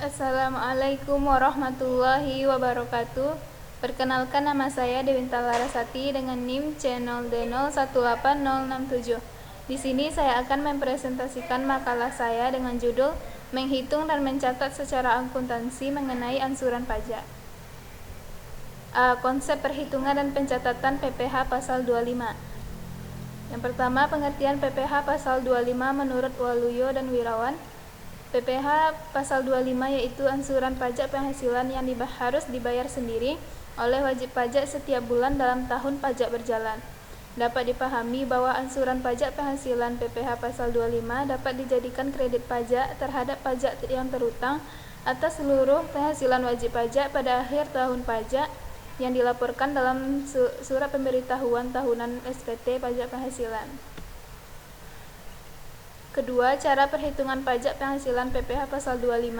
Assalamualaikum warahmatullahi wabarakatuh. Perkenalkan, nama saya Dewinta Larasati dengan NIM C0D018067. Di sini saya akan mempresentasikan makalah saya dengan judul Menghitung dan Mencatat Secara Akuntansi Mengenai Angsuran Pajak. Konsep perhitungan dan pencatatan PPh pasal 25. Yang pertama, pengertian PPh pasal 25 menurut Waluyo dan Wirawan. PPh pasal 25 yaitu angsuran pajak penghasilan yang harus dibayar sendiri oleh wajib pajak setiap bulan dalam tahun pajak berjalan. Dapat dipahami bahwa angsuran pajak penghasilan PPh pasal 25 dapat dijadikan kredit pajak terhadap pajak yang terutang atas seluruh penghasilan wajib pajak pada akhir tahun pajak yang dilaporkan dalam surat pemberitahuan tahunan SPT pajak penghasilan. Kedua, cara perhitungan pajak penghasilan PPh pasal 25.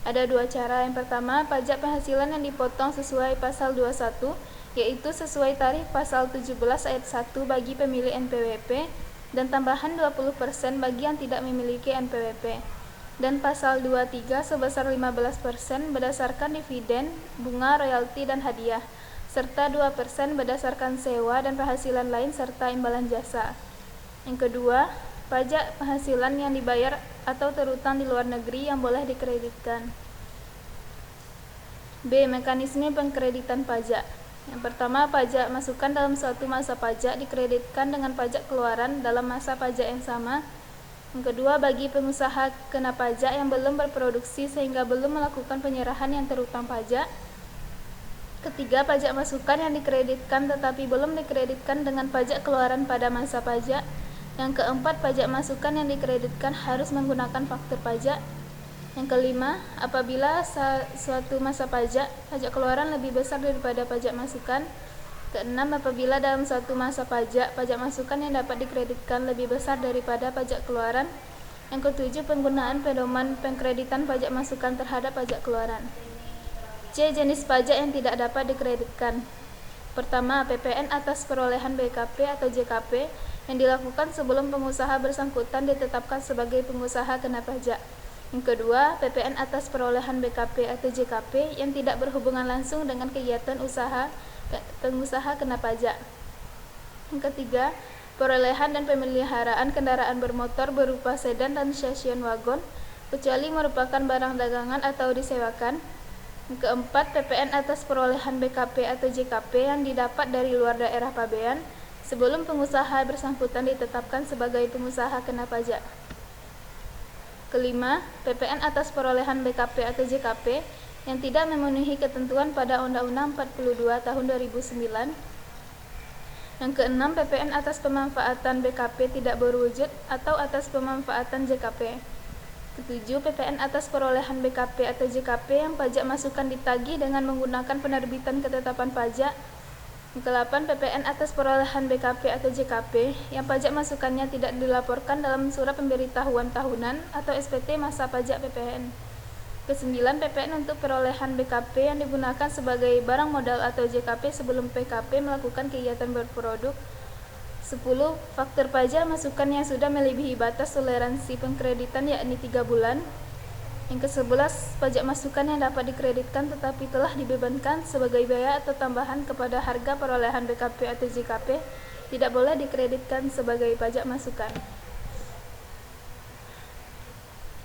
Ada dua cara. Yang pertama, pajak penghasilan yang dipotong sesuai pasal 21, yaitu sesuai tarif pasal 17 ayat 1 bagi pemilik NPWP dan tambahan 20% bagi yang tidak memiliki NPWP. Dan pasal 23 sebesar 15% berdasarkan dividen, bunga, royalti, dan hadiah, serta 2% berdasarkan sewa dan penghasilan lain serta imbalan jasa. Yang kedua, pajak penghasilan yang dibayar atau terutang di luar negeri yang boleh dikreditkan. B. Mekanisme pengkreditan pajak. Yang pertama, pajak masukan dalam suatu masa pajak dikreditkan dengan pajak keluaran dalam masa pajak yang sama. Yang kedua, bagi pengusaha kena pajak yang belum berproduksi sehingga belum melakukan penyerahan yang terutang pajak. Ketiga, pajak masukan yang dikreditkan tetapi belum dikreditkan dengan pajak keluaran pada masa pajak. Yang keempat, pajak masukan yang dikreditkan harus menggunakan faktur pajak. Yang kelima, apabila suatu masa pajak keluaran lebih besar daripada pajak masukan. Keenam, apabila dalam suatu masa pajak masukan yang dapat dikreditkan lebih besar daripada pajak keluaran. Yang ketujuh, penggunaan pedoman pengkreditan pajak masukan terhadap pajak keluaran. C. Jenis pajak yang tidak dapat dikreditkan. Pertama, PPN atas perolehan BKP atau JKP yang dilakukan sebelum pengusaha bersangkutan ditetapkan sebagai pengusaha kena pajak. Yang kedua, PPN atas perolehan BKP atau JKP yang tidak berhubungan langsung dengan kegiatan usaha pengusaha kena pajak. Yang ketiga, perolehan dan pemeliharaan kendaraan bermotor berupa sedan dan station wagon, kecuali merupakan barang dagangan atau disewakan. Yang keempat, PPN atas perolehan BKP atau JKP yang didapat dari luar daerah pabean sebelum pengusaha bersangkutan ditetapkan sebagai pengusaha kena pajak. Kelima, PPN atas perolehan BKP atau JKP yang tidak memenuhi ketentuan pada Undang-Undang 42 tahun 2009. Yang keenam, PPN atas pemanfaatan BKP tidak berwujud atau atas pemanfaatan JKP. Ketujuh, PPN atas perolehan BKP atau JKP yang pajak masukan ditagih dengan menggunakan penerbitan ketetapan pajak. Yang kedelapan, PPN atas perolehan BKP atau JKP yang pajak masukannya tidak dilaporkan dalam surat pemberitahuan tahunan atau SPT masa pajak PPN. Kesembilan, PPN untuk perolehan BKP yang digunakan sebagai barang modal atau JKP sebelum PKP melakukan kegiatan berproduk. 10. Faktur pajak masukan yang sudah melebihi batas toleransi pengkreditan yakni 3 bulan. Yang ke-11, pajak masukan yang dapat dikreditkan tetapi telah dibebankan sebagai biaya atau tambahan kepada harga perolehan BKP atau JKP tidak boleh dikreditkan sebagai pajak masukan.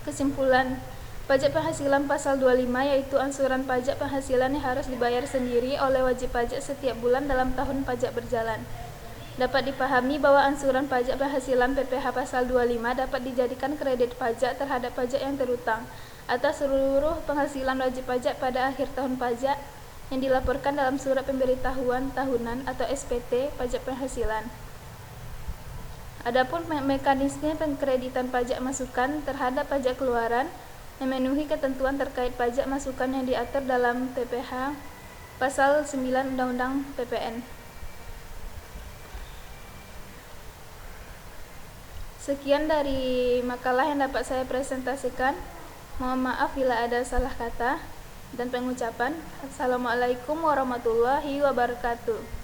Kesimpulan, pajak penghasilan pasal 25 yaitu angsuran pajak penghasilan yang harus dibayar sendiri oleh wajib pajak setiap bulan dalam tahun pajak berjalan. Dapat dipahami bahwa angsuran pajak penghasilan PPh pasal 25 dapat dijadikan kredit pajak terhadap pajak yang terutang atas seluruh penghasilan wajib pajak pada akhir tahun pajak yang dilaporkan dalam surat pemberitahuan tahunan atau SPT pajak penghasilan. Adapun mekanisme pengkreditan pajak masukan terhadap pajak keluaran memenuhi ketentuan terkait pajak masukan yang diatur dalam PPh pasal 9 Undang-Undang PPN. Sekian dari makalah yang dapat saya presentasikan. Mohon maaf bila ada salah kata dan pengucapan. Assalamualaikum warahmatullahi wabarakatuh.